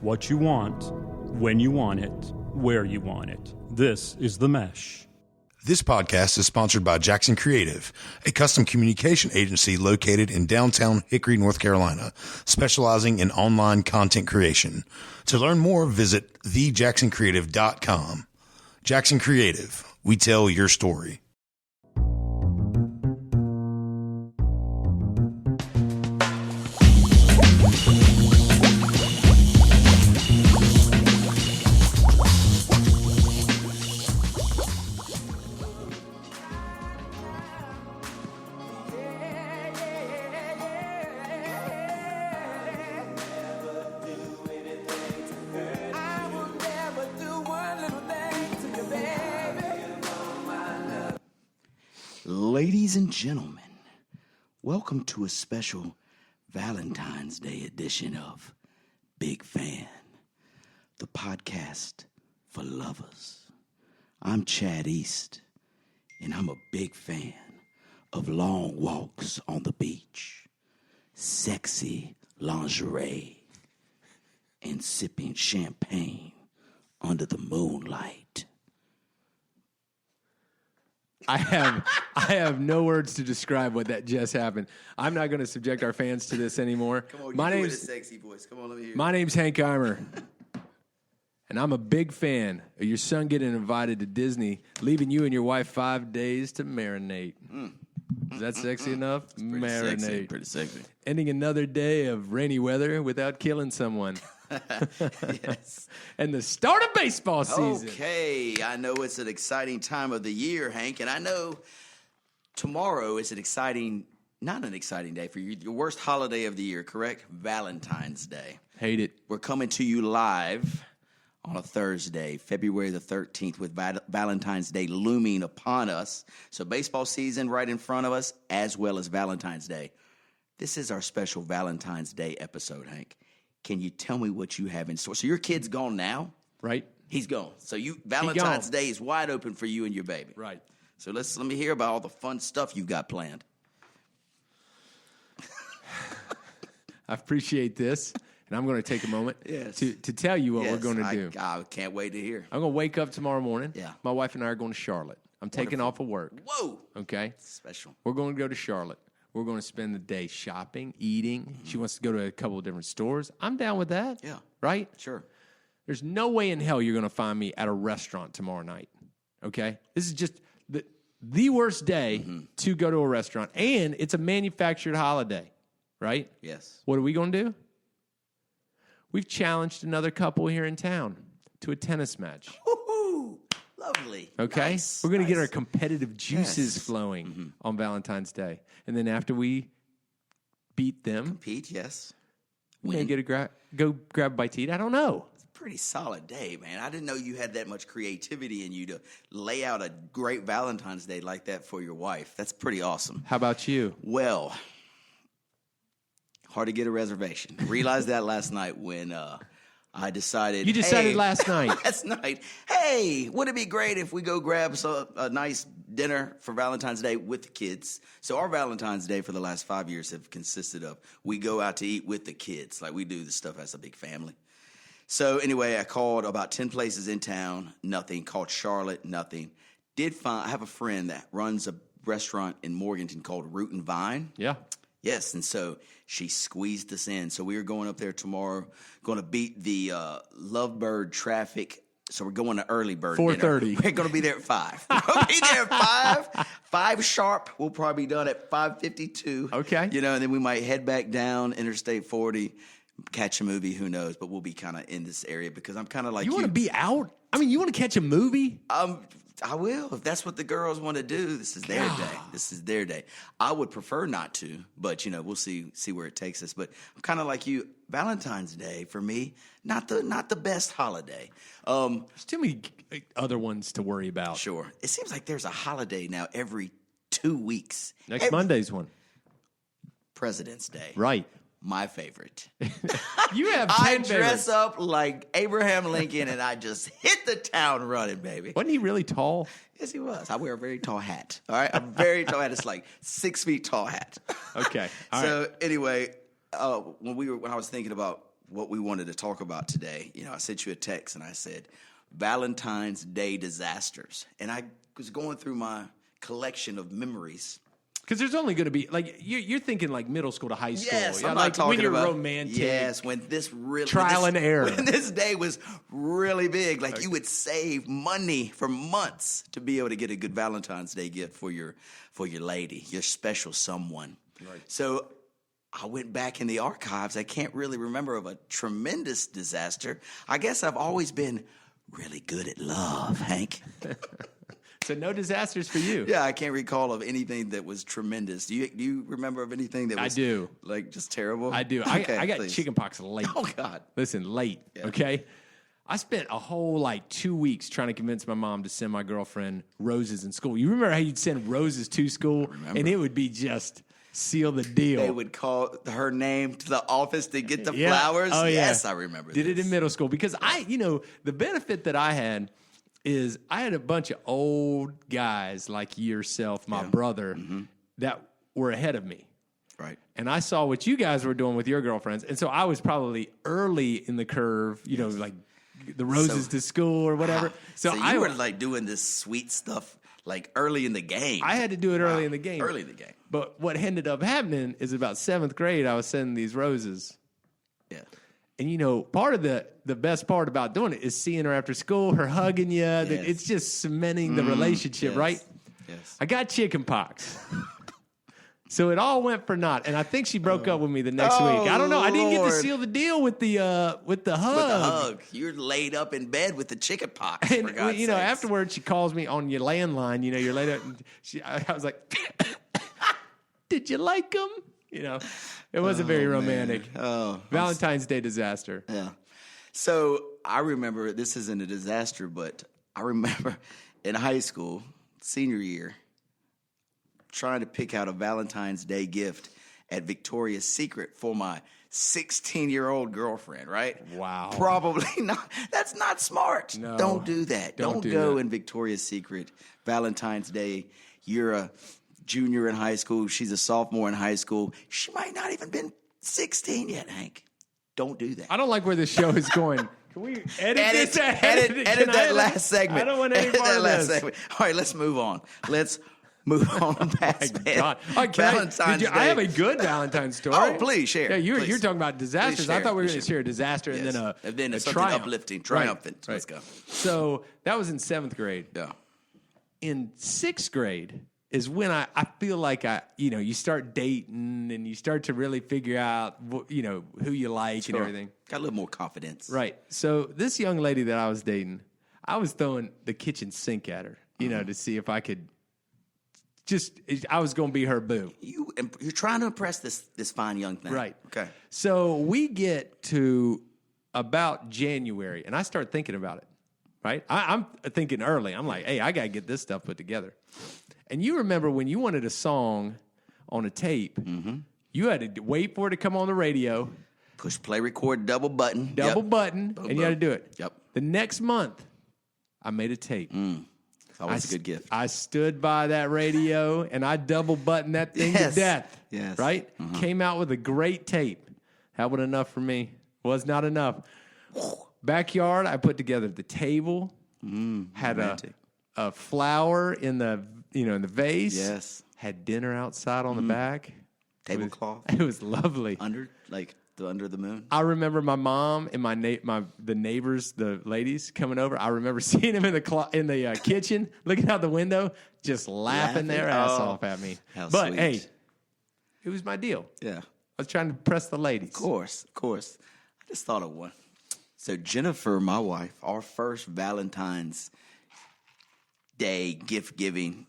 what you want, when you want it, where you want it. This is The Mesh. This podcast is sponsored by Jackson Creative, a custom communication agency located in downtown Hickory, North Carolina, specializing in online content creation. To learn more, visit thejacksoncreative.com. Jackson Creative, we tell your story. Ladies and gentlemen, welcome to a special Valentine's Day edition of Big Fan, the podcast for lovers. I'm Chad East, and I'm a big fan of long walks on the beach, sexy lingerie, and sipping champagne under the moonlight. I have no words to describe what that just happened. I'm not going to subject our fans to this anymore. Come on, you do it a sexy voice. Come on, let me hear. My name's Hank Eimer, and I'm a big fan of your son getting invited to Disney, leaving you and your wife 5 days to marinate. Is that sexy enough? Marinate. Pretty sexy. Ending another day of rainy weather without killing someone. Yes. And the start of baseball season. Okay, I know it's an exciting time of the year, Hank, and I know tomorrow is not an exciting day for you. Your worst holiday of the year, correct? Valentine's Day. Hate it. We're coming to you live on a Thursday, February the 13th, with Valentine's Day looming upon us. So baseball season right in front of us, as well as Valentine's Day. This is our special Valentine's Day episode, Hank. Can you tell me what you have in store? So your kid's gone now? Right. He's gone. So Valentine's Day is wide open for you and your baby. Right. So let me hear about all the fun stuff you've got planned. I appreciate this, and I'm going to take a moment to tell you what we're going to do. I can't wait to hear. I'm going to wake up tomorrow morning. Yeah. My wife and I are going to Charlotte. I'm taking off of work. Whoa. Okay? Special. We're going to go to Charlotte. We're going to spend the day shopping, eating. Mm-hmm. She wants to go to a couple of different stores. I'm down with that. Yeah. Right? Sure. There's no way in hell you're going to find me at a restaurant tomorrow night. Okay? This is just the worst day to go to a restaurant. And it's a manufactured holiday. Right? Yes. What are we going to do? We've challenged another couple here in town to a tennis match. Woo-hoo. Lovely. Okay? Nice. We're going to get our competitive juices flowing on Valentine's Day. And then after we beat them, compete, yes. we may get go grab a bite to eat. I don't know. It's a pretty solid day, man. I didn't know you had that much creativity in you to lay out a great Valentine's Day like that for your wife. That's pretty awesome. How about you? Well, hard to get a reservation. Realized that last night when I decided. You decided last night. Last night. Hey, wouldn't it be great if we go grab a nice dinner for Valentine's Day with the kids? So our Valentine's Day for the last 5 years have consisted of we go out to eat with the kids. Like we do the stuff as a big family. So anyway, I called about 10 places in town. Nothing. Called Charlotte. Nothing. I have a friend that runs a restaurant in Morganton called Root and Vine. Yeah. Yes, and so she squeezed us in. So we are going up there tomorrow, going to beat the Lovebird traffic. So we're going to early bird 4:30. dinner. We're going to be there at 5. We're going to be there at 5. 5 sharp. We'll probably be done at 5:52. Okay. You know, and then we might head back down Interstate 40, catch a movie. Who knows? But we'll be kind of in this area because I'm kind of like you. Want to be out? I mean, you want to catch a movie? I will. If that's what the girls want to do, this is their day. This is their day. I would prefer not to, but, we'll see where it takes us. But I'm kind of like you. Valentine's Day, for me, not the best holiday. There's too many other ones to worry about. Sure. It seems like there's a holiday now every 2 weeks. Next Monday's one. President's Day. Right. My favorite. You have 10 I favorites. dress up like Abraham Lincoln and I just hit the town running, baby. Wasn't he really tall? Yes, he was. I wear a very tall hat. All right, a very tall hat. It's like 6 feet tall hat. Okay. So anyway, when I was thinking about what we wanted to talk about today. I sent you a text and I said, Valentine's Day disasters. And I was going through my collection of memories. Because there's only going to be, like, you're thinking like middle school to high school. Yes, yeah, I'm like not talking when you're about romantic. Yes, when this really trial and error. When this day was really big, like you would save money for months to be able to get a good Valentine's Day gift for your lady, your special someone. Right. So I went back in the archives. I can't really remember of a tremendous disaster. I guess I've always been really good at love, Hank. So no disasters for you. Yeah, I can't recall of anything that was tremendous. Do you remember of anything that was I do. Like just terrible? I do. Okay, I got please. chickenpox late. Oh, God. Listen, late, Yeah. okay? I spent a whole 2 weeks trying to convince my mom to send my girlfriend roses in school. You remember how you'd send roses to school? And it would be just seal the deal. They would call her name to the office to get the Yeah. flowers. Oh, yeah. Yes, I remember Did this. it in middle school because the benefit that I had is I had a bunch of old guys like yourself, my brother, that were ahead of me. Right. And I saw what you guys were doing with your girlfriends. And so I was probably early in the curve, like the roses to school or whatever. So you were like doing this sweet stuff like early in the game. I had to do it early in the game. Early in the game. But what ended up happening is about 7th grade, I was sending these roses. Yeah. And, part of the best part about doing it is seeing her after school, her hugging you. Yes. It's just cementing the relationship, yes. right? Yes. I got chickenpox. So it all went for naught. And I think she broke up with me the next week. I don't know. I didn't get to Lord. seal the deal with the hug. With the hug. You're laid up in bed with the chicken pox. And, for God's sakes. afterwards she calls me on your landline. You're laid up. And I was like, did you like them? It wasn't very romantic. Oh, Valentine's Day disaster. yeah. So I remember, this isn't a disaster, but I remember in high school, senior year, trying to pick out a Valentine's Day gift at Victoria's Secret for my 16-year-old girlfriend, right? Wow. Probably not. That's not smart. No. Don't do that. Don't do go that. in Victoria's Secret Valentine's Day. You're a junior in high school. She's a sophomore in high school. She might not even been 16 yet, Hank. Don't do that. I don't like where this show is going. Can we edit this? Edit that last segment. I don't want any edit part that of last this. segment. All right, let's move on. Let's move on past God. All right, Valentine's Day. I have a good Valentine's story. Oh, please share. Yeah, you're Please. talking about disasters. I share. thought we were Please going to share a disaster and Yes. then and then a something triumph. uplifting, Right. triumphant. Right. Let's go. So that was in 7th grade. Yeah. In 6th grade is when I feel like you start dating and you start to really figure out who you like and everything. Got a little more confidence. Right. So this young lady that I was dating, I was throwing the kitchen sink at her, to see if I could I was going to be her boo. You're trying to impress this fine young thing. Right. Okay. So we get to about January and I start thinking about it. Right. I'm thinking early. I'm like, hey, I got to get this stuff put together. And you remember when you wanted a song on a tape, you had to wait for it to come on the radio. Push play record double button. Button, and you had to do it. Yep. The next month, I made a tape. It's always a good gift. I stood by that radio and I double buttoned that thing Yes. to death. Yes. Right? Came out with a great tape. That was enough for me. Was not enough. Backyard, I put together the table. Had romantic. a flower in the in the vase. Yes. Had dinner outside on the back. Tablecloth. It was lovely. Under the moon. I remember my mom and the neighbors, the ladies coming over. I remember seeing them in the kitchen, looking out the window, just laughing their ass off at me. How but sweet. hey, it was my deal. Yeah. I was trying to impress the ladies. Of course. I just thought of one. So Jennifer, my wife, our first Valentine's Day gift giving,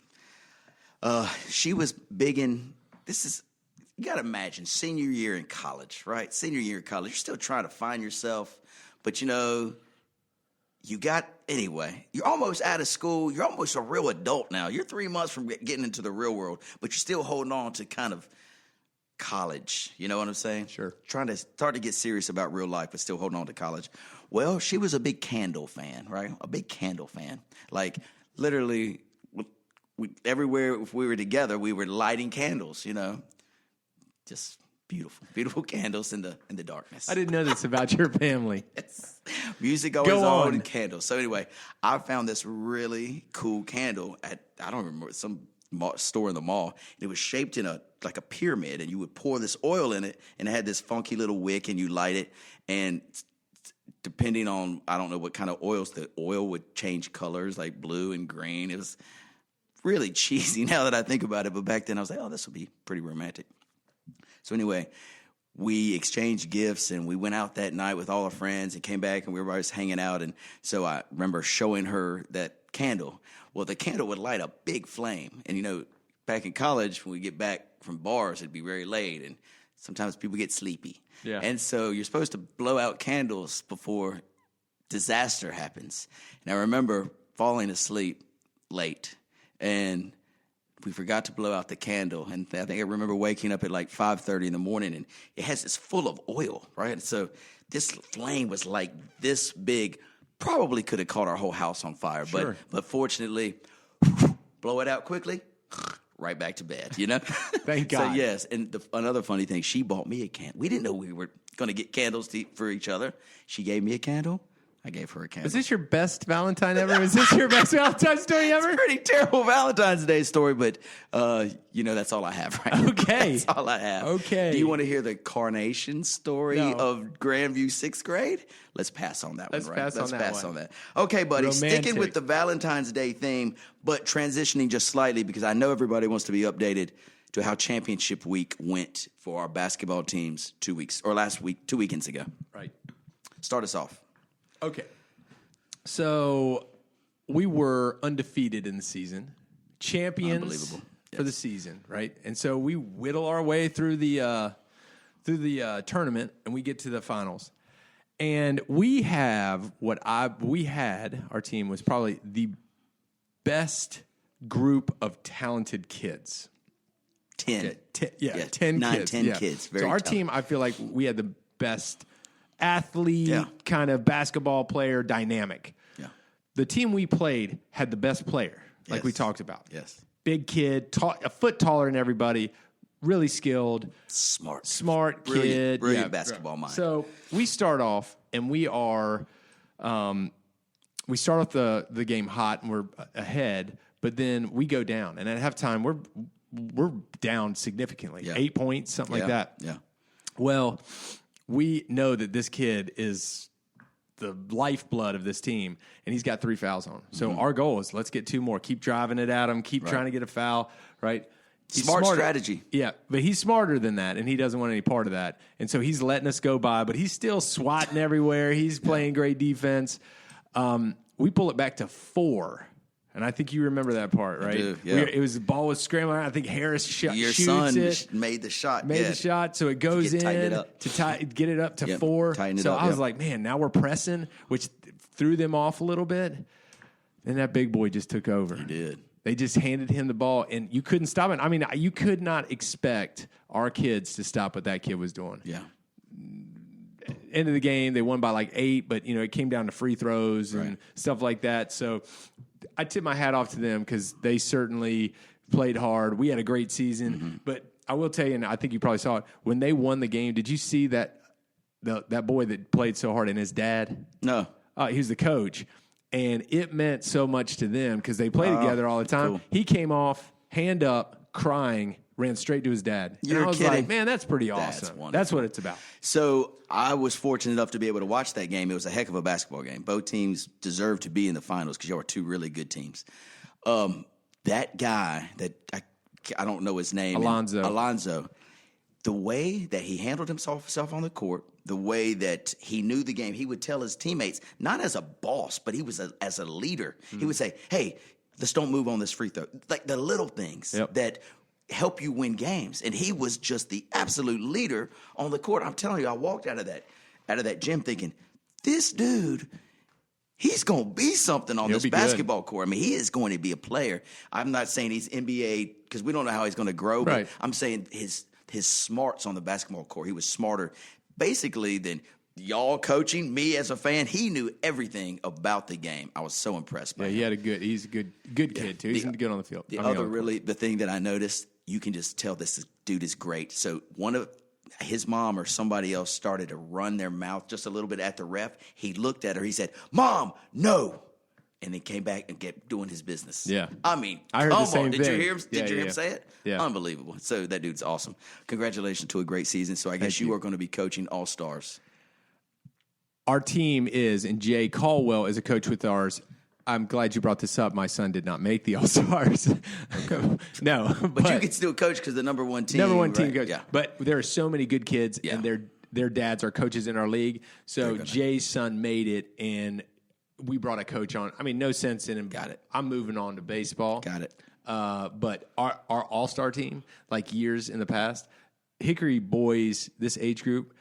she was big in, you got to imagine, senior year in college, right? Senior year in college, you're still trying to find yourself, but you're almost out of school. You're almost a real adult now. You're 3 months from getting into the real world, but you're still holding on to kind of college. You know what I'm saying? Sure. Trying to start to get serious about real life, but still holding on to college. Well, she was a big candle fan, right? A big candle fan. Like, literally, everywhere if we were together, we were lighting candles, Just beautiful, beautiful candles in the darkness. I didn't know this about your family. Yes. Music always Go on. and candles. So anyway, I found this really cool candle at, I don't remember, some store in the mall. And it was shaped in like a pyramid, and you would pour this oil in it, and it had this funky little wick, and you light it, and depending on, I don't know what kind of oils, the oil would change colors, like blue and green. It was really cheesy now that I think about it, but back then I was like, oh, this would be pretty romantic. So anyway, we exchanged gifts, and we went out that night with all our friends and came back, and we were always hanging out. And so I remember showing her that candle. Well, the candle would light a big flame. And, you know, back in college, when we get back from bars, it'd be very late, and sometimes people get sleepy. Yeah. And so you're supposed to blow out candles before disaster happens. And I remember falling asleep late, and we forgot to blow out the candle. And I think I remember waking up at like 5:30 in the morning, and it has this full of oil, right? So this flame was like this big, probably could have caught our whole house on fire. Sure. But fortunately, blow it out quickly, right back to bed, you know? Thank God. So, yes, and another funny thing, she bought me a candle. We didn't know we were going to get candles for each other. She gave me a candle. I gave her a candle. Is this your best Valentine ever? Is this your best Valentine story ever? It's a pretty terrible Valentine's Day story, but, you know, that's all I have right now. Okay. That's all I have. Okay. Do you want to hear the carnation story No. of Grandview 6th grade? Let's pass on that Let's one, right? pass on that one. Okay, buddy, Romantic. sticking with the Valentine's Day theme, but transitioning just slightly because I know everybody wants to be updated to how championship week went for our basketball teams 2 weekends ago. Right. Start us off. Okay. So we were undefeated in the season, champions Unbelievable. for the season, right? And so we whittle our way through the tournament, and we get to the finals. And we have our team was probably the best group of talented kids. 10. 10 9, kids. 10 Yeah. kids. Very so our tough. team, I feel like we had the best athlete, Yeah. kind of basketball player dynamic. Yeah. The team we played had the best player, like we Yes. talked about. Yes. Big kid, a foot taller than everybody, really skilled, Smart kid. Brilliant Yeah. basketball mind. So we start off, and we start off the game hot, and we're ahead, but then we go down, and at halftime we're down significantly, Yeah. 8 points, something like that. Yeah. Well, we know that this kid is the lifeblood of this team, and he's got 3 fouls on him. So our goal is let's get 2 more. Keep driving it at him. Keep trying to get a foul, right? He's Smart smarter. strategy. Yeah, but he's smarter than that, and he doesn't want any part of that. And so he's letting us go by, but he's still swatting everywhere. He's playing great defense. We pull it back to 4. And I think you remember that part, right? I do, yeah. The ball was scrambling. I think Harris Your shoots son it. made the shot. Made the shot, so it goes in tighten it up. to get it up to Yep, 4. tighten it So up, I was yep. like, man, now we're pressing, which threw them off a little bit. Then that big boy just took over. He did. They just handed him the ball, and you couldn't stop it. I mean, you could not expect our kids to stop what that kid was doing. Yeah. End of the game, they won by like 8, but it came down to free throws and Right. stuff like that. So I tip my hat off to them because they certainly played hard. We had a great season, but I will tell you, and I think you probably saw it when they won the game. Did you see that that boy that played so hard and his dad? No. He was the coach, and it meant so much to them because they play together all the time. cool. He came off, hand up, crying, ran straight to his dad. You're and I was kidding. like, man, that's pretty That's awesome. wonderful. That's what it's about. So I was fortunate enough to be able to watch that game. It was a heck of a basketball game. Both teams deserved to be in the finals because y'all were 2 really good teams. That guy that I don't know his name. Alonzo. The way that he handled himself on the court, the way that he knew the game, he would tell his teammates, not as a boss, but he was as a leader. He would say, hey, let's don't move on this free throw. Like the little things that help you win games. And he was just the absolute leader on the court. I'm telling you, I walked out of that gym thinking, this dude, he's going to be something on He'll this be basketball court. I mean, he is going to be a player. I'm not saying he's NBA because we don't know how he's going to grow, but Right. I'm saying his smarts on the basketball court. He was smarter basically than y'all coaching, me as a fan. He knew everything about the game. I was so impressed by him. He's a good kid too. He's good on the field. The thing that I noticed, you can just tell this dude is great. So one of his mom or somebody else started to run their mouth just a little bit at the ref. He looked at her. He said, "Mom, no." And then came back and kept doing his business. Yeah. I mean, I heard the same Did you thing. hear him, Yeah, hear him say it? Yeah. Unbelievable. So that dude's awesome. Congratulations to a great season. So I guess you are going to be coaching All-Stars. Our team is, and Jay Caldwell is a coach with ours. I'm glad you brought this up. My son did not make the All-Stars. No. But you can still coach because the number one team. Number one team right? coach. Yeah. But there are so many good kids, Yeah. and their dads are coaches in our league. So Jay's son made it, and we brought a coach on. I mean, no sense in him. Got it. I'm moving on to baseball. Got it. But our all-star team, like years in the past, Hickory boys, this age group,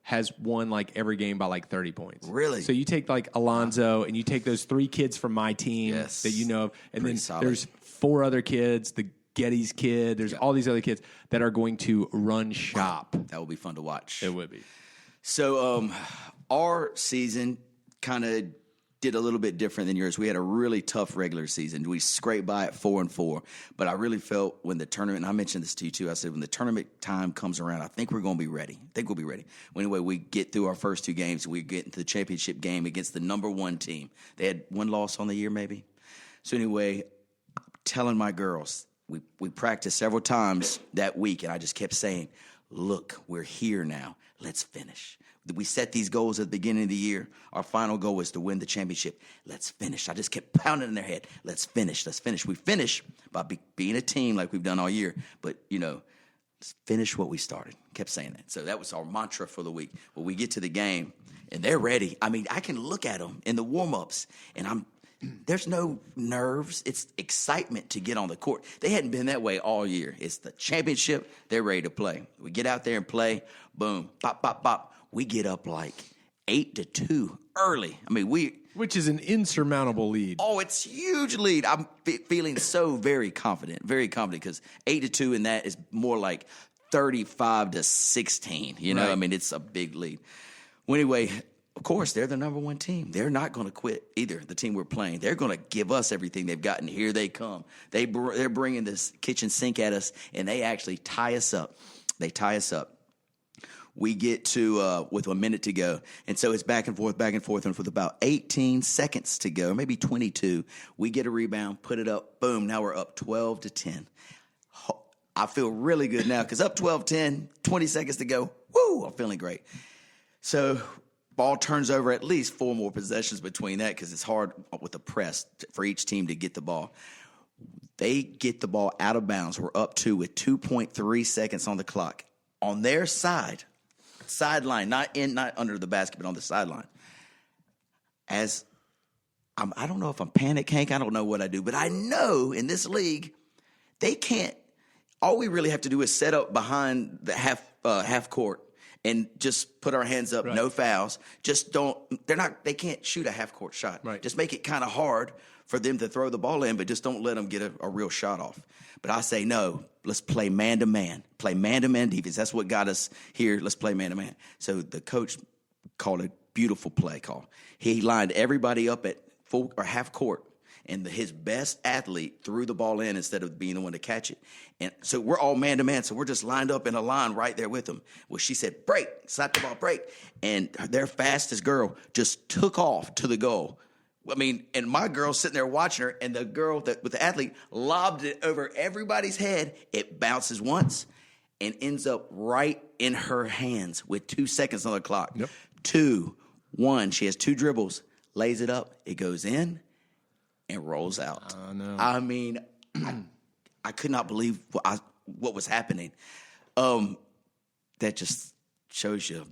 has won like every game by like 30 points. Really? So you take like Alonzo and you take those 3 kids from my team Yes. that you know of, and Pretty then solid. there's 4 other kids, the Getty's kid, there's all these other kids that are going to run shop. That will be fun to watch. It would be. So our season kind of did a little bit different than yours. We had a really tough regular season. We scraped by at 4-4, but I really felt when the tournament, and I mentioned this to you too, I said when the tournament time comes around, I think we're going to be ready. I think we'll be ready. Well, anyway, we get through our first 2 games. We get into the championship game against the number 1 team. They had 1 loss on the year maybe. So anyway, I'm telling my girls, we practiced several times that week, and I just kept saying, look, we're here now. Let's finish. We set these goals at the beginning of the year. Our final goal was to win the championship. Let's finish. I just kept pounding in their head. Let's finish. Let's finish. We finish by being a team like we've done all year. But, let's finish what we started. Kept saying that. So that was our mantra for the week. Well, we get to the game, and they're ready. I mean, I can look at them in the warm-ups, and there's no nerves. It's excitement to get on the court. They hadn't been that way all year. It's the championship. They're ready to play. We get out there and play. Boom. Bop, bop, bop. We get up like 8-2 early. I mean, Which is an insurmountable lead. Oh, it's huge lead. I'm feeling so very confident because 8-2 in that is more like 35-16. Right. I mean, it's a big lead. Well, anyway, of course, they're the number 1 team. They're not going to quit either. The team we're playing, they're going to give us everything they've got, and here they come. They're bringing this kitchen sink at us, and they actually tie us up. They tie us up. We get to with a minute to go. And so it's back and forth. And with about 18 seconds to go, maybe 22, we get a rebound, put it up, boom, now we're up 12-10. I feel really good now because up 12-10, 20 seconds to go, woo, I'm feeling great. So ball turns over at least 4 more possessions between that because it's hard with the press for each team to get the ball. They get the ball out of bounds. We're up 2 with 2.3 seconds on the clock. On their sideline, not under the basket, but on the sideline. As I don't know if I'm panic Hank, I don't know what I do, but I know in this league they can't. All we really have to do is set up behind the half court and just put our hands up, no fouls. Just they can't shoot a half court shot. Right. Just make it kind of hard for them to throw the ball in, but just don't let them get a real shot off. But I say, no, let's play man-to-man. Play man-to-man defense. That's what got us here. Let's play man-to-man. So the coach called a beautiful play call. He lined everybody up at full or half court, and his best athlete threw the ball in instead of being the one to catch it. And so we're all man-to-man, so we're just lined up in a line right there with them. Well, she said, break, slap the ball, break. And their fastest girl just took off to the goal. I mean, and my girl's sitting there watching her, and the girl with the athlete lobbed it over everybody's head. It bounces once and ends up right in her hands with 2 seconds on the clock. Yep. 2, 1. She has 2 dribbles, lays it up, it goes in, and rolls out. Oh, no. I mean, I could not believe what was happening. That just shows you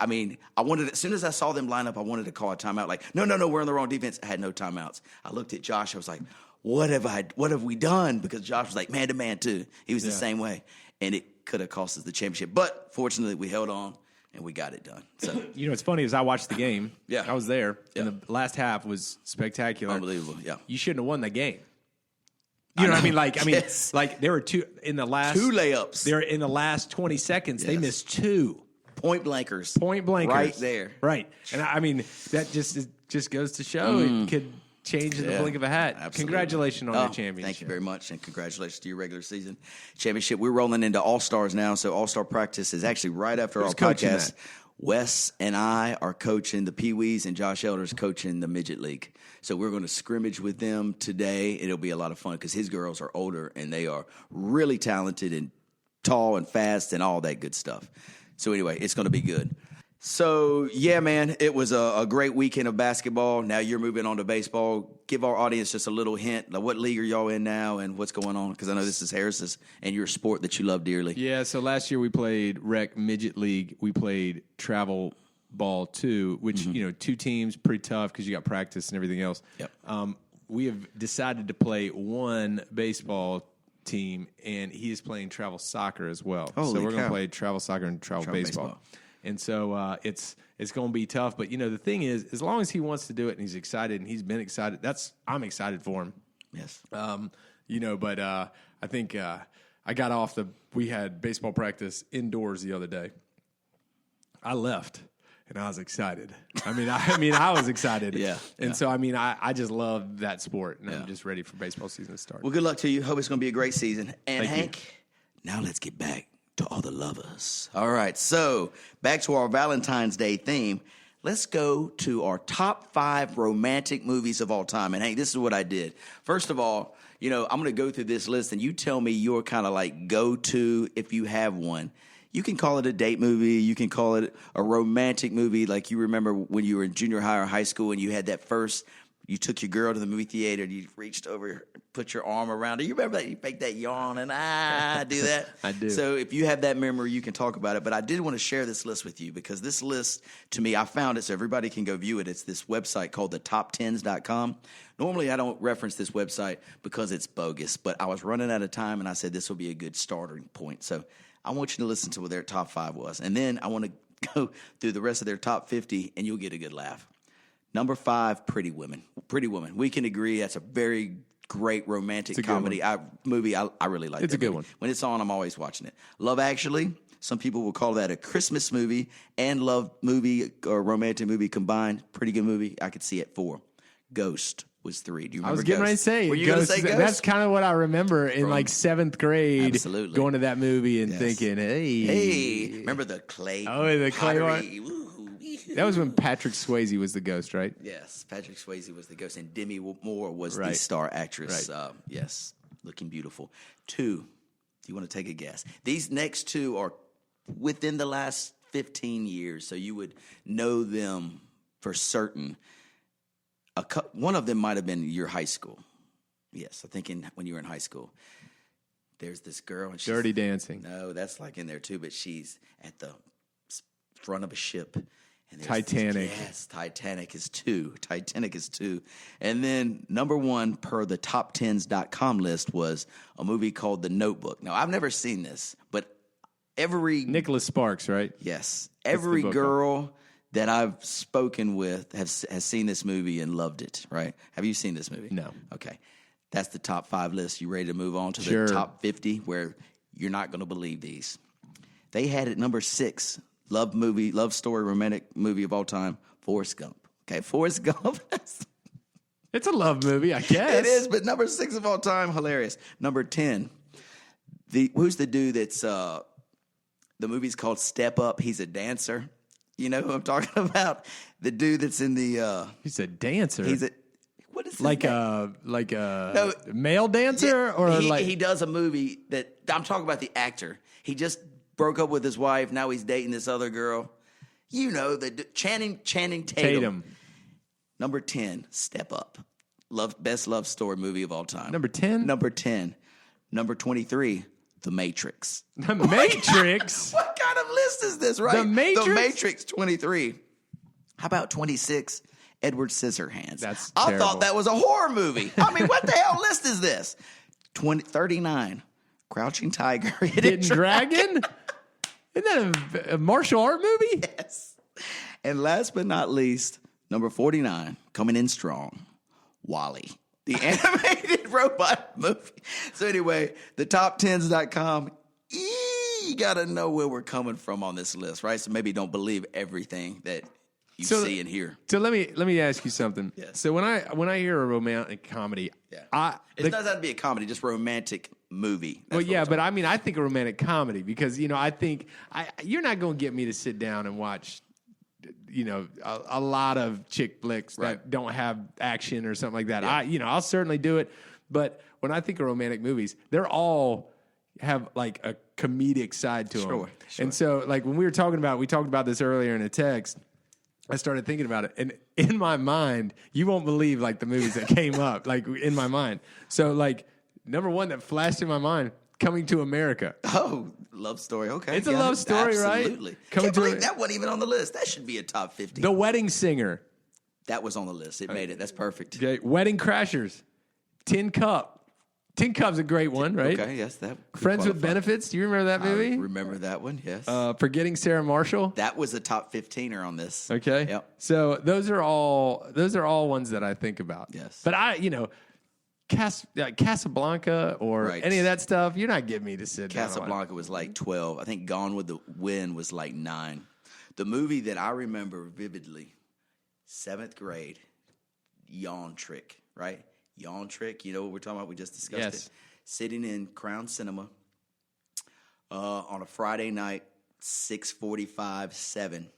I mean, as soon as I saw them line up, I wanted to call a timeout. Like, no, we're on the wrong defense. I had no timeouts. I looked at Josh. I was like, what have we done? Because Josh was like man-to-man too. He was the same way. And it could have cost us the championship. But fortunately, we held on, and we got it done. So, What's funny is I watched the game. Yeah. I was there. And the last half was spectacular. Unbelievable, yeah. You shouldn't have won that game. You know what I mean? Yes. Like there were 2 in the last 2 layups. There in the last 20 seconds, they Yes. missed 2 Point blankers. point blankers Right there. Right. And I mean, that just goes to show it could changed in the blink of a hat. Absolutely. Congratulations on your championship. Thank you very much, and congratulations to your regular season championship. We're rolling into All-Stars now, so All-Star practice is actually right after Who's our coaching podcast. that? Wes and I are coaching the Pee-wees, and Josh Elder's coaching the Midget League. So we're going to scrimmage with them today. It'll be a lot of fun because his girls are older, and they are really talented and tall and fast and all that good stuff. So anyway, it's going to be good. So, yeah, man, it was a great weekend of basketball. Now you're moving on to baseball. Give our audience just a little hint. Like, what league are y'all in now and what's going on? Because I know this is Harris's and your sport that you love dearly. Yeah, so last year we played Rec Midget League. We played Travel Ball 2, which, you know, 2 teams, pretty tough because you got practice and everything else. Yep. We have decided to play one baseball team, and he is playing travel soccer as well. Holy so we're going cow. to play travel soccer and travel baseball. And so it's going to be tough. But, you know, the thing is, as long as he wants to do it and he's excited and he's been excited, I'm excited for him. Yes. You know, but I think I got off we had baseball practice indoors the other day. I left. And I was excited. I mean, I was excited. Yeah. And so, I mean, I just love that sport, and I'm just ready for baseball season to start. Well, good luck to you. Hope it's going to be a great season. And Thank you. Hank, now let's get back to all the lovers. All right, so back to our Valentine's Day theme. Let's go to our top 5 romantic movies of all time. And Hank, this is what I did. First of all, you know, I'm going to go through this list, and you tell me your kind of like go-to if you have one. You can call it a date movie. You can call it a romantic movie. Like you remember when you were in junior high or high school and you had that first, you took your girl to the movie theater and you reached over, put your arm around her. You remember that? You fake that yawn and do that? I do. So if you have that memory, you can talk about it. But I did want to share this list with you because this list, to me, I found it so everybody can go view it. It's this website called thetop10s.com. Normally, I don't reference this website because it's bogus. But I was running out of time and I said this will be a good starting point. So I want you to listen to what their top 5 was. And then I want to go through the rest of their top 50, and you'll get a good laugh. Number 5, Pretty Women. Pretty Woman. We can agree that's a very great romantic comedy movie. I really like it. It's a good one. When it's on, I'm always watching it. Love Actually. Some people will call that a Christmas movie and love movie or romantic movie combined. Pretty good movie. I could see it 4. Ghost was 3. Do you remember I was getting Ghost? ready to say, Were you going to say Ghost? That's kind of what I remember in like 7th grade. Absolutely. Going to that movie and thinking, Hey, remember the clay? Oh, the clay pottery? one? Woo. That was when Patrick Swayze was the ghost, right? Yes, Patrick Swayze was the ghost, and Demi Moore was the Right. star actress. Right. Yes, looking beautiful. 2, do you want to take a guess? These next 2 are within the last 15 years, so you would know them for certain. One of them might have been your high school. Yes, I'm thinking when you were in high school. There's this girl. And she's, Dirty Dancing. No, that's like in there too, but she's at the front of a ship. And there's Titanic. Yes, Titanic is 2. Titanic is 2. And then number 1 per the top10s.com list was a movie called The Notebook. Now, I've never seen this, but every... Nicholas Sparks, right? Yes. Every book girl that I've spoken with has seen this movie and loved it, right? Have you seen this movie? No. Okay. That's the top 5 list. You ready to move on to Sure. the top 50 where you're not going to believe these? They had at number 6, love story, romantic movie of all time, Forrest Gump. Okay, Forrest Gump. It's a love movie, I guess. It is, but number 6 of all time, hilarious. Number 10, who's the dude that's, the movie's called Step Up. He's a dancer. You know who I'm talking about? The dude that's in the... He's a dancer. What is his like name? a male dancer, or he does a movie that I'm talking about. The actor, he just broke up with his wife. Now he's dating this other girl. You know, Channing Tatum. Number 10, Step Up. Best love story movie of all time. Number 10? Number 10. Number 23, The Matrix. The Matrix. What kind of list is this? Right, The Matrix? The Matrix. 23. How about 26? Edward Scissorhands. That's I terrible. thought that was a horror movie. I mean, what the hell list is this? 39, Crouching Tiger, Hidden Dragon? Isn't that a martial art movie? Yes. And last but not least, number 49, coming in strong, Wall-E, the animated robot movie. So anyway, the top10s.com, you got to know where we're coming from on this list, right? So maybe don't believe everything that you see and hear. So let me ask you something. Yes. So when I hear a romantic comedy, It doesn't have to be a comedy, just romantic movie. Well, yeah, but I mean, I think a romantic comedy because I think you're not going to get me to sit down and watch, a lot of chick flicks that don't have action or something like that. Yeah. I'll certainly do it, but when I think of romantic movies, they're all have like a comedic side to them. Sure. And so, like when we talked about this earlier in a text. I started thinking about it, and in my mind, you won't believe like the movies that came up, like in my mind. So, like number one that flashed in my mind, Coming to America. Oh, love story. Okay, it's a love story, right? Absolutely. Can't believe that wasn't even on the list. That should be a top 50. The Wedding Singer. That was on the list. It made it. That's perfect. Okay. Wedding Crashers. Tin Cup. Tin Cup's a great one, right? Okay, yes, that. Friends with Benefits. Do you remember that movie? I remember that one. Yes. Forgetting Sarah Marshall. That was a top 15er on this. Okay. Yep. So those are all ones that I think about. Yes. But Casablanca or any of that stuff, you're not getting me to sit down. Casablanca was like 12. I think Gone with the Wind was like 9. The movie that I remember vividly, 7th grade, Yawn Trick, right? Yawn Trick, you know what we're talking about? We just discussed it. Sitting in Crown Cinema on a Friday night, 6:45, 7.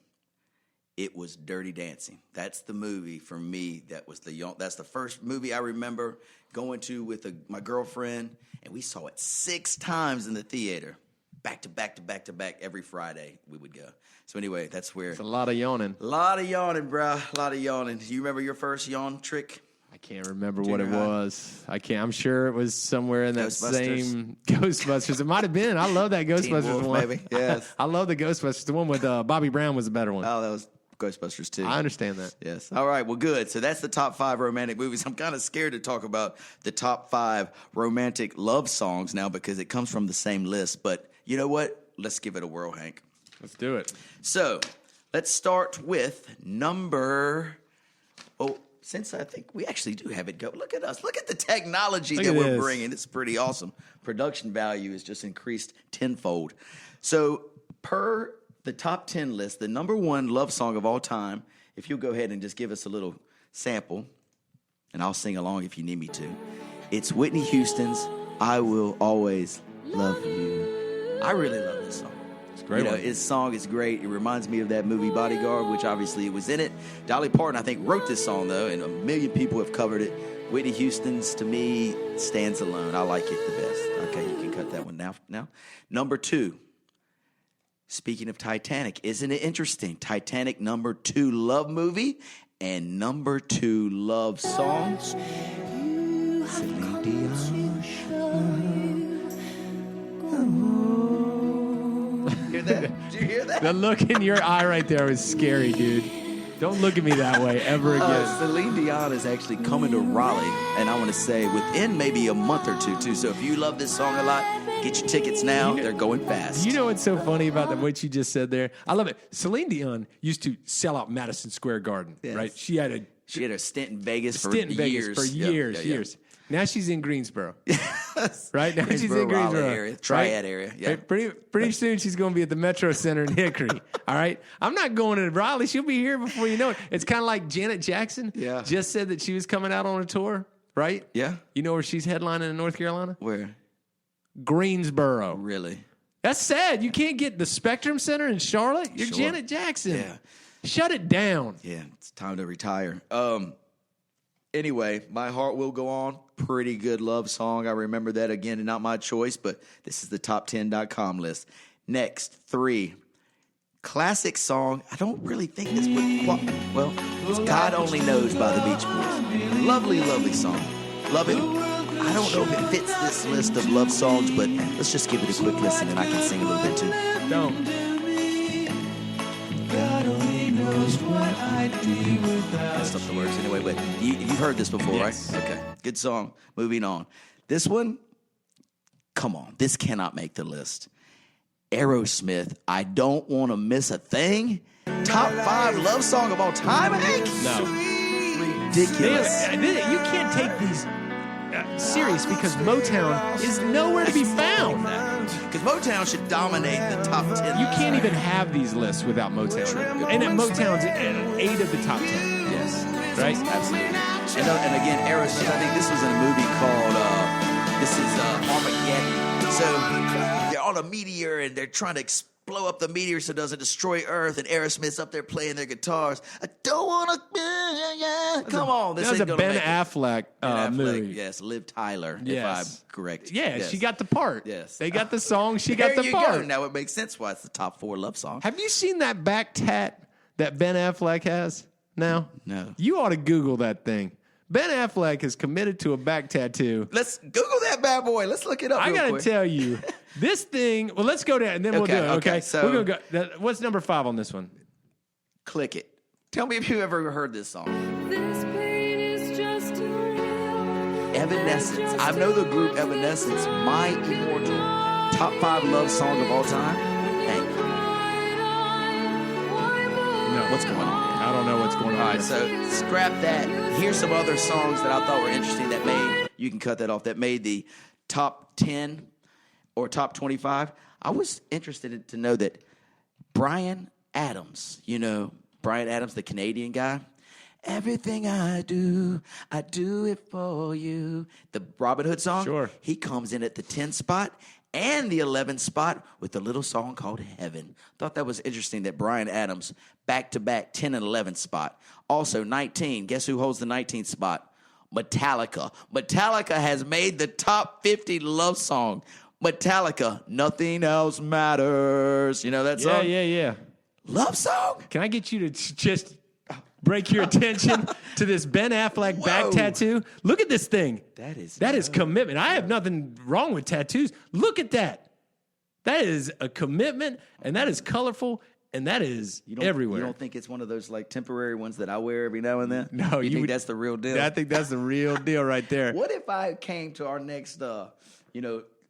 It was Dirty Dancing. That's the movie for me. That's the first movie I remember going to with my girlfriend, and we saw it 6 times in the theater, back to back to back to back. Every Friday we would go. So anyway, that's where. It's a lot of yawning. A lot of yawning, bro. A lot of yawning. Do you remember your first yawn trick? I can't remember what it was. I can't. I'm sure it was somewhere in that same Ghostbusters. It might have been. I love that Ghostbusters Teen Wolf, one. maybe. Yes. I love the Ghostbusters. The one with Bobby Brown was a better one. Oh, that was Ghostbusters too. I understand that. Yes. All right. Well, good. So that's the top 5 romantic movies. I'm kind of scared to talk about the top 5 romantic love songs now because it comes from the same list. But you know what? Let's give it a whirl, Hank. Let's do it. So let's start with number. Oh, since I think we actually do have it go. Look at us. Look at the technology that we're bringing. It's pretty awesome. Production value is just increased tenfold. So per the top 10 list, the number 1 love song of all time, if you'll go ahead and just give us a little sample, and I'll sing along if you need me to. It's Whitney Houston's I Will Always Love You. I really love this song. It's a great one. His song is great. It reminds me of that movie Bodyguard, which obviously it was in it. Dolly Parton, I think, wrote this song, though, and a million people have covered it. Whitney Houston's, to me, stands alone. I like it the best. Okay, you can cut that one now. Number 2. Speaking of Titanic, isn't it interesting? Titanic, number 2 love movie and number 2 love song. Celine Dion. Hear that? Did you hear that? The look in your eye right there was scary, dude. Don't look at me that way ever again. Celine Dion is actually coming to Raleigh, and I want to say within maybe a month or two, too. So if you love this song a lot, get your tickets now. They're going fast. You know what's so funny about what you just said there? I love it. Celine Dion used to sell out Madison Square Garden, right? She had a stint in Vegas for years. Years. Now she's in Greensboro. Right? Now she's in Raleigh Greensboro. area, Triad area. Yeah. Right? Pretty soon she's going to be at the Metro Center in Hickory. All right? I'm not going to Raleigh. She'll be here before you know it. It's kind of like Janet Jackson just said that she was coming out on a tour, right? Yeah. You know where she's headlining in North Carolina? Where? Greensboro. Really? That's sad. You can't get the Spectrum Center in Charlotte. You're Janet Jackson. Yeah. Shut it down. Yeah, it's time to retire. Anyway, My Heart Will Go On. Pretty good love song. I remember that again, and not my choice, but this is the top10.com list. Next, 3. Classic song. I don't really think this would it's God Only Knows by the Beach Boys. Lovely, lovely song. Love it. I don't know if it fits this list of love songs, but let's just give it a quick listen, and I can sing a little bit too. Don't. God only knows what I'd be without. That's not the words anyway, but you've heard this before, yes. Right? Okay, good song. Moving on. This one, come on, this cannot make the list. Aerosmith, I Don't Want to Miss a Thing. Top 5 love song of all time, Hank? No. Ridiculous. You can't take these serious because Motown is nowhere to be found. Because Motown should dominate the top 10. You can't even have these lists without Motown. And Motown's ate of the top 10. Yes. Right? Absolutely. And again, Aerosmith, I think this was in a movie called, Armageddon. So they're on a meteor and they're trying to blow up the meteor so it doesn't destroy Earth, and Aerosmith's up there playing their guitars. I don't want to, come on. This That was ain't a gonna Ben make it. Affleck, Ben Affleck, movie. yes. Liv Tyler, if Yes. I'm correct. Yeah, Yes. she got the part. Yes. They got the song, she There got the you part. go. Now it makes sense why it's the top 4 love song. Have you seen that back tat that Ben Affleck has now? No. You ought to Google that thing. Ben Affleck is committed to a back tattoo. Let's Google that bad boy. Let's look it up. I real got to quick. tell you, this thing, well, let's go down and then we'll do it, okay? So- We're gonna go. What's number 5 on this one? Click it. Tell me if you ever heard this song. This pain is just too real. Evanescence. I know the group Evanescence, my immortal top 5 love song of all time. Hey, No. what's going on? I don't know what's going on. All right, here. so scrap that. Here's some other songs that I thought were interesting that made, you can cut that off, that made the top 10 or top 25. I was interested to know that Bryan Adams, Bryan Adams, the Canadian guy, everything I do it for you. The Robin Hood song, Sure. he comes in at the 10 spot and the 11th spot with a little song called Heaven. Thought that was interesting that Bryan Adams, back-to-back 10 and 11th spot. Also, 19, guess who holds the 19th spot? Metallica. Metallica has made the top 50 love song. Metallica, Nothing Else Matters. You know that song? Yeah. Love song? Can I get you to just break your attention to this Ben Affleck back Whoa. tattoo? Look at this thing. That is commitment. I have nothing wrong with tattoos. Look at that. That is a commitment, and that is colorful, and that is everywhere. You don't think it's one of those like temporary ones that I wear every now and then? No, you think would- that's the real deal? I think that's the real deal right there. What if I came to our next,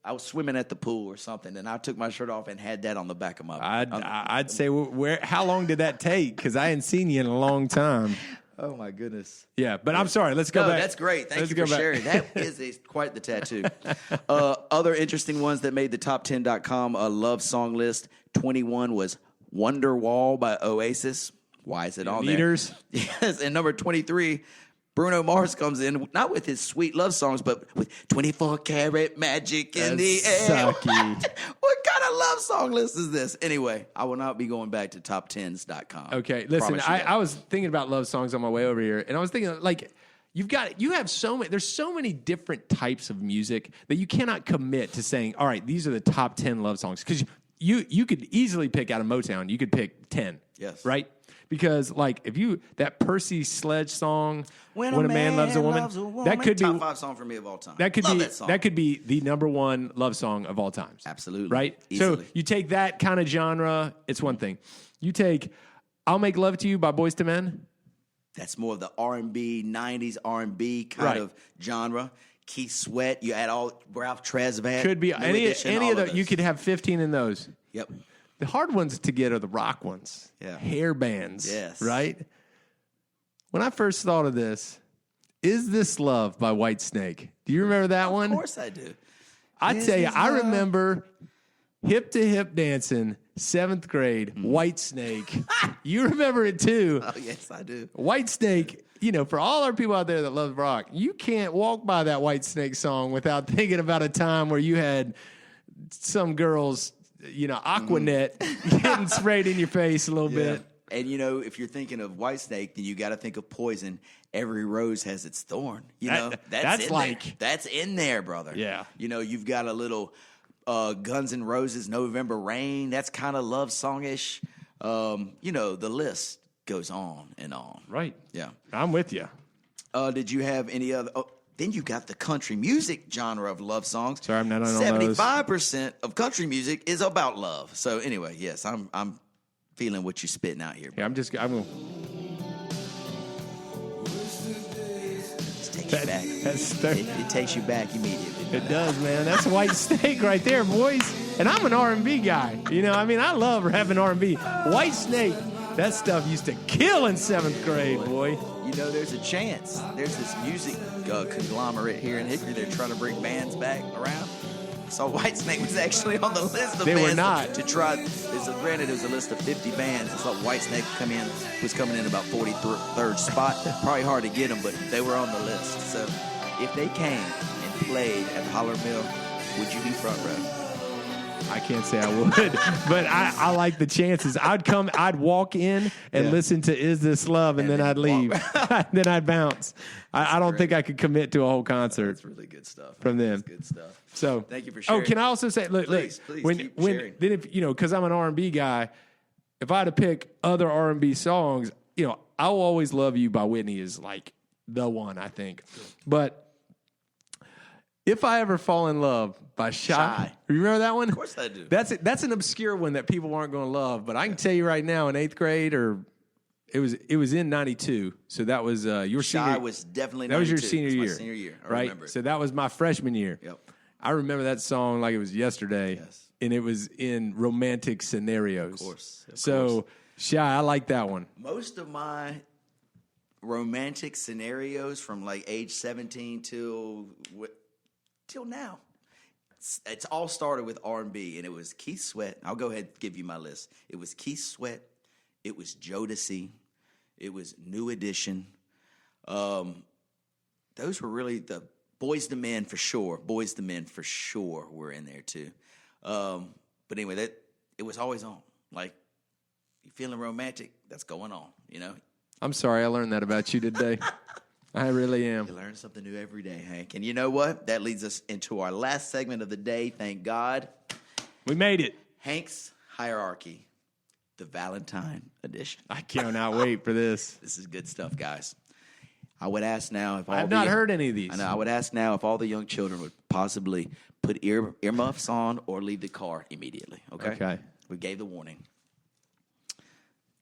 I was swimming at the pool or something, and I took my shirt off and had that on the back of my. I'd say how long did that take? Because I hadn't seen you in a long time. Oh my goodness! Yeah, but I'm sorry. Let's go No, back. that's great. Thank Let's you go for back. sharing. That is quite the tattoo. Other interesting ones that made the top10.com love song list. 21 was Wonderwall by Oasis. Why is it on Leaders. there? Yes, and number 23. Bruno Mars comes in, not with his sweet love songs, but with 24 karat magic in the That's air. sucky. What kind of love song list is this? Anyway, I will not be going back to top10s.com. Okay, listen, Promise you that. I was thinking about love songs on my way over here, and I was thinking, like, you have so many, there's so many different types of music that you cannot commit to saying, all right, these are the top 10 love songs. Because you could easily pick out of Motown, you could pick 10. Yes. Right? Because, like, that Percy Sledge song, When a Man Loves a Woman, that could top be 5 song for me of all time. That could Love be that song. that could be the number 1 love song of all times. Absolutely. Right? Easily. So you take that kind of genre, it's one thing. You take I'll Make Love to You by Boyz II Men. That's more of the R&B, 90s R&B kind Right. of genre. Keith Sweat, you add all Ralph Tresvant. Could be New any Edition, all of the those. you could have 15 in those. Yep. The hard ones to get are the rock ones. Yeah. Hair bands. Yes. Right? When I first thought of this, Is This Love by Whitesnake. Do you remember that one? Of course I do. I Is tell you, This I Love? remember hip to hip dancing, 7th grade, Whitesnake. You remember it too. Oh, yes, I do. Whitesnake, for all our people out there that love rock, you can't walk by that Whitesnake song without thinking about a time where you had some girls, Aquanet getting sprayed in your face a little bit. And, if you're thinking of Whitesnake, then you got to think of Poison. Every rose has its thorn. That's in like- there. That's in there, brother. Yeah. You've got a little Guns N' Roses, November Rain. That's kind of love songish. The list goes on and on. Right. Yeah. I'm with you. Did you have any other? Oh, then you got the country music genre of love songs. Sorry, I'm not on those. 75% of country music is about love. So anyway, yes, I'm feeling what you're spitting out here. Yeah, I'm going Just take you back. It takes you back immediately. It does, man. That's Whitesnake right there, boys. And I'm an R&B guy. I love rapping R&B. Whitesnake, that stuff used to kill in 7th grade, boy. There's a chance. There's this music conglomerate here in Hickory. They're trying to bring bands back around. saw Whitesnake was actually on the list of They were bands not. to try. Granted, it was a list of 50 bands. I saw Whitesnake was coming in about 43rd spot. Probably hard to get them, but they were on the list. So if they came and played at the Holler Mill, would you be front row? I can't say I would, but I like the chances. I'd walk in and listen to Is This Love, and then I'd leave. Then I'd bounce. I don't think I could commit to a whole concert. That's really good stuff. From them. That's good stuff. So thank you for sharing. Oh, can I also say, look, Please keep sharing. then if because I'm an R&B guy, if I had to pick other R&B songs, I Will Always Love You by Whitney is like the one, I think. But If I Ever Fall in Love by Shy. You remember that one? Of course I do. That's an obscure one that people aren't going to love, but I can tell you right now, in 8th grade, or it was in '92, so that was your Shy senior. was definitely That was your 92. senior It's my year. senior year. I right? remember it. So that was my freshman year. Yep. I remember that song like it was yesterday. Yes. And it was in Romantic Scenarios. Of course. So Shy, I like that one. Most of my romantic scenarios from like age 17 till now, it's all started with R&B, and it was Keith Sweat. I'll go ahead and give you my list. It was Keith Sweat. It was Jodeci. It was New Edition. Those were really the Boys to Men for sure. Boys to Men for sure were in there too. But anyway, it was always on. Like, you feeling romantic? That's going on, I'm sorry, I learned that about you today. I really am. You learn something new every day, Hank. And you know what? That leads us into our last segment of the day. Thank God. We made it. Hank's Hierarchy, the Valentine edition. I cannot wait for this. This is good stuff, guys. I would ask now if all I've not heard any of these. I know. I would ask now if all the young children would possibly put earmuffs on or leave the car immediately. Okay. Okay. We gave the warning.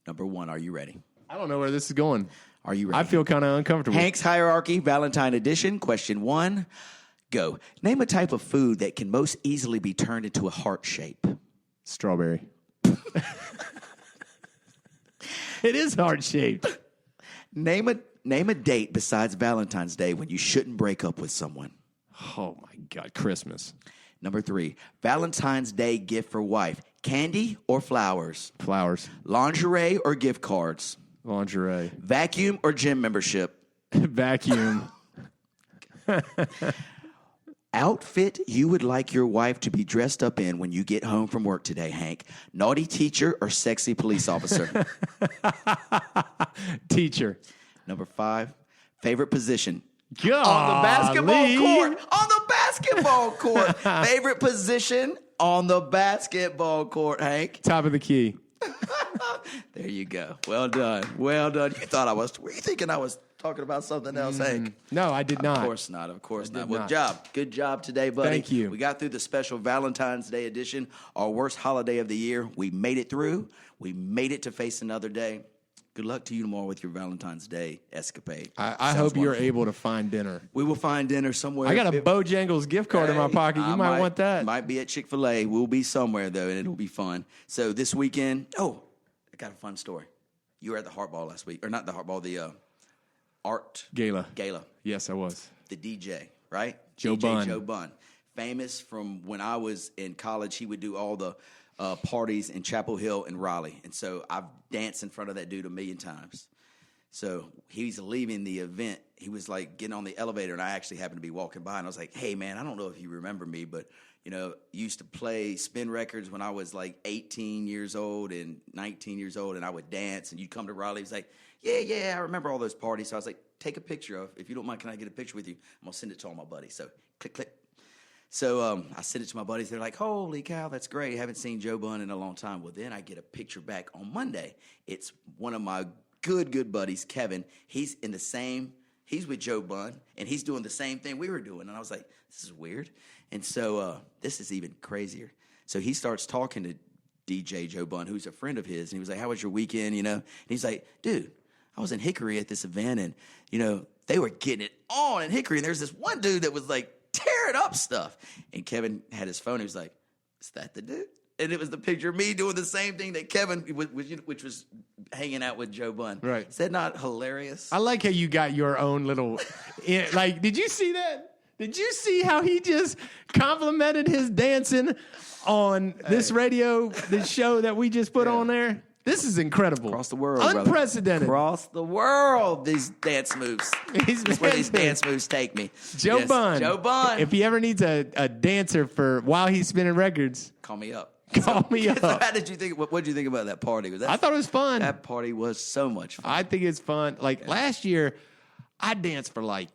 Number 1, are you ready? I don't know where this is going. Are you ready? I feel kind of uncomfortable. Hank's Hierarchy, Valentine edition. Question 1, go. Name a type of food that can most easily be turned into a heart shape. Strawberry. It is heart-shaped. Name a date besides Valentine's Day when you shouldn't break up with someone. Oh, my God. Christmas. Number 3, Valentine's Day gift for wife. Candy or flowers? Flowers. Lingerie or gift cards? Lingerie. Vacuum or gym membership? Vacuum. Outfit you would like your wife to be dressed up in when you get home from work today, Hank. Naughty teacher or sexy police officer? Teacher. Number 5, favorite position. Golly. On the basketball court. On the basketball court. Favorite position on the basketball court, Hank. Top of the key. There you go. Well done. Well done. Were you thinking I was talking about something else, Hank? No, I did not. Of course not. Of course not. did Well, not. Good job today, buddy. Thank you. We got through the special Valentine's Day edition, our worst holiday of the year. We made it through. We made it to face another day. Good luck to you tomorrow with your Valentine's Day escapade. I Sounds hope you're wonderful. able to find dinner. We will find dinner somewhere. I got a Bojangles gift card in my pocket. You might want that. Might be at Chick-fil-A. We'll be somewhere, though, and it'll be fun. So this weekend, I got a fun story. You were at the Heart Ball last week. Or not the Heart Ball, the Art Gala. Gala. Yes, I was. The DJ, right? Joe DJ Bunn. Joe Bunn. Famous from when I was in college. He would do all the parties in Chapel Hill and Raleigh. And so I've danced in front of that dude a million times. So he's leaving the event. He was like getting on the elevator, and I actually happened to be walking by, and I was like, hey, man, I don't know if you remember me, but, used to play spin records when I was like 18 years old and 19 years old, and I would dance, and you'd come to Raleigh. He's like, yeah, I remember all those parties. So I was like, take a picture if you don't mind, can I get a picture with you? I'm going to send it to all my buddies. So click. So I sent it to my buddies. They're like, holy cow, that's great. I haven't seen Joe Bunn in a long time. Well, then I get a picture back on Monday. It's one of my good buddies, Kevin. He's with Joe Bunn, and he's doing the same thing we were doing. And I was like, this is weird. And so this is even crazier. So he starts talking to DJ Joe Bunn, who's a friend of his. And he was like, how was your weekend, And he's like, dude, I was in Hickory at this event, and, they were getting it on in Hickory. And there's this one dude that was like tearing up stuff. And Kevin had his phone. He was like, is that the dude? And it was the picture of me doing the same thing that Kevin, which was hanging out with Joe Bunn. Right. Is that not hilarious? I like how you got your own little, did you see that? Did you see how he just complimented his dancing on this this show that we just put on there? This is incredible. Across the world, unprecedented. Brother. Across the world, these dance moves. That's where these dance moves take me. Joe Bunn. Joe Bunn. If he ever needs a dancer for while he's spinning records, call me up. Call me up. So how did you think? What did you think about that party? I thought it was fun. That party was so much fun. I think it's fun. Like last year, I danced for like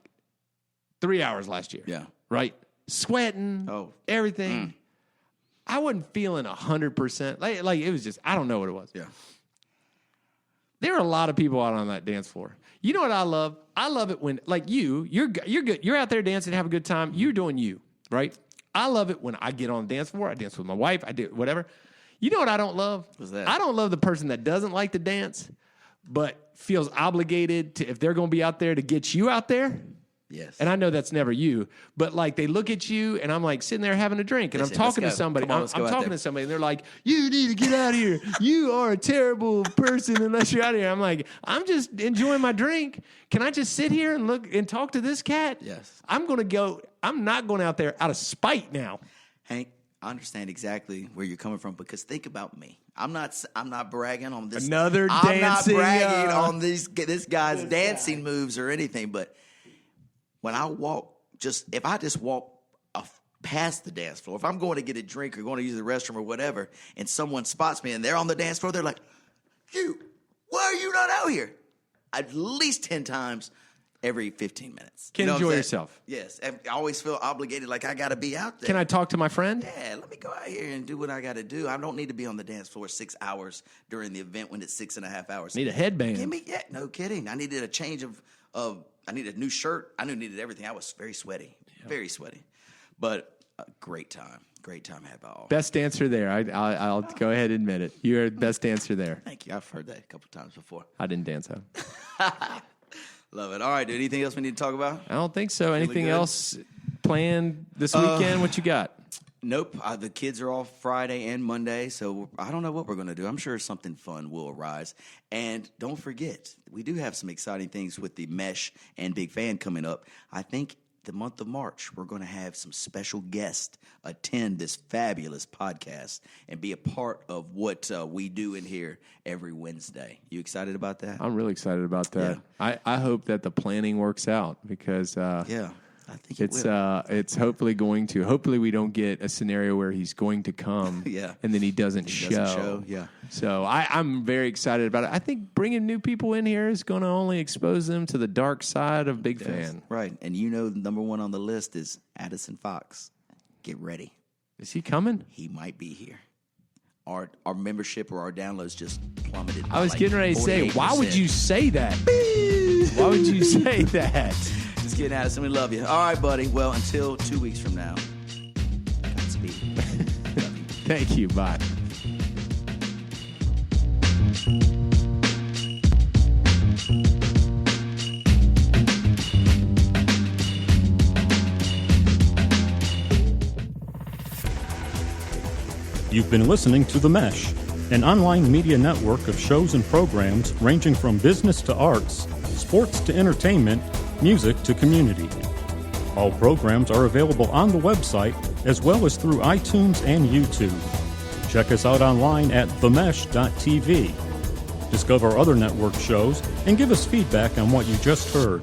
3 hours last year. Yeah. Right? Sweating. Everything. I wasn't feeling 100%. Like it was just, I don't know what it was. Yeah. There are a lot of people out on that dance floor. You know what I love? I love it when, like you're good. You're out there dancing, have a good time. You're doing you, right? I love it when I get on the dance floor. I dance with my wife. I do whatever. You know what I don't love? What's that? I don't love the person that doesn't like to dance, but feels obligated to, if they're going to be out there, to get you out there. Yes. And I know that's never you, but like they look at you and I'm like sitting there having a drink and Listen, I'm talking to let's go. somebody. Come on, I'm let's go out talking there. to somebody and they're like, you need to get out of here. You are a terrible person unless you're out of here. I'm like, I'm just enjoying my drink. Can I just sit here and look and talk to this cat? Yes. I'm not going out there out of spite now. Hank, I understand exactly where you're coming from because think about me. I'm not bragging on this. Another I'm dancing, not bragging on this guy's dancing moves or anything, but when I walk, if I just walk past the dance floor, if I'm going to get a drink or going to use the restroom or whatever, and someone spots me and they're on the dance floor, they're like, why are you not out here? At least 10 times every 15 minutes. Can You know what I'm enjoy saying? yourself. Yes. I always feel obligated, like I got to be out there. Can I talk to my friend? Yeah, let me go out here and do what I got to do. I don't need to be on the dance floor 6 hours during the event when it's 6.5 hours. Need a headband. No kidding. I needed a change of I needed a new shirt. I needed everything. I was very sweaty, very sweaty, but a great time had by all. Best dancer there. I'll go ahead and admit it. You're the best dancer there. Thank you. I've heard that a couple times before. I didn't dance though. Love it. All right, dude. Anything else we need to talk about? I don't think so. Anything good? else planned this weekend? What you got? Nope. The kids are off Friday and Monday, so I don't know what we're going to do. I'm sure something fun will arise. And don't forget, we do have some exciting things with the Mesh and Big Fan coming up. I think the month of March, we're going to have some special guests attend this fabulous podcast and be a part of what we do in here every Wednesday. You excited about that? I'm really excited about that. Yeah. I hope that the planning works out because Yeah. I think it it's will. it's hopefully going to. Hopefully we don't get a scenario where he's going to come Yeah. and then he doesn't show. Yeah. So I'm very excited about it. I think bringing new people in here is going to only expose them to the dark side of Big Fan. Right. And you know, number one on the list is Addison Fox. Get ready. Is he coming? He might be here. Our membership or our downloads just plummeted. I was by getting ready to say, 48%. why would you say that? Why would you say that? Just kidding, Addison. We love you. All right, buddy. Well, until 2 weeks from now, Godspeed. Love you. Thank you. Bye. You've been listening to The Mesh, an online media network of shows and programs ranging from business to arts, sports to entertainment, music to community. All programs are available on the website as well as through iTunes and YouTube. Check us out online at themesh.tv. Discover other network shows and give us feedback on what you just heard.